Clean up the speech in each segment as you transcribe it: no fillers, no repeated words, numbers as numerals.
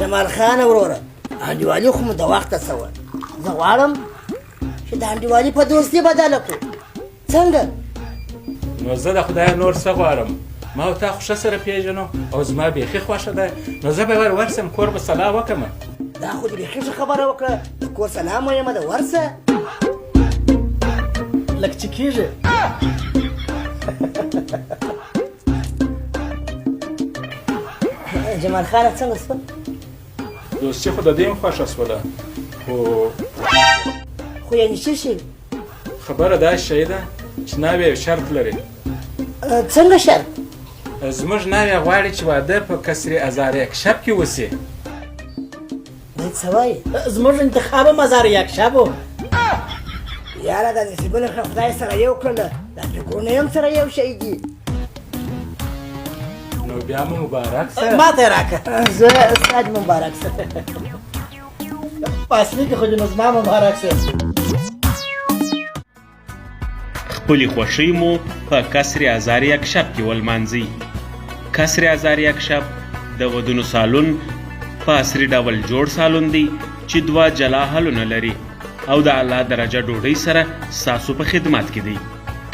جمال خان وروره انډیوالي خو مو د وخته سوه زه غواړم چې د انډیوالي په دوستي بدله کړو څنګه نو زه د خدای نور څه غواړم ما او تا خو ښه سره پېژنو او زما بیخي خوښه ده نو زه به ورسم کور به سلا وکړم دا خو دې بیخي ښه خبره وکړه د کور سلا مهمه ده ورسه لکه چې کېږي جمال خانه څنګه شوه دوستي خو د دې هم خوښه شوله خو یعنې څه شي خبره دا شی ده چې ناوې یو شرط لري څنګه شرط زموږ ناوې غواړي چې واده په قصر ازار یکشب کې وسي باید څه وایي زموږ انتخاب مزار یکشب و یاره دا نصیبونه خو خدای سره یو کړله دا فکرونه هم سره یو شی دي نو بیا مو مبارک سه ما ته یې راکړه زه ستا دې مبارک سه په اصلي کې خو دې نو زما مبارک سه خپلې خوښۍ مو په قصر ازار یکشب کې ولمانځئ قصر ازار یکشب د ودونو سالون په عصري ډول جوړ سالون دی چې 2 جلا حلونه لري او د اعلی درجه ډوډۍ سره ستاسو په خدمت کې دی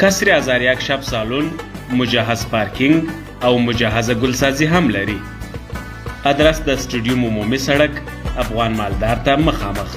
قصر ازار یکشب سالون مجهز پارکینګ او مجهزه ګلسازي هم لري ادرس د سټوډیوم عمومي سړک افغان مالدار ته مخامخ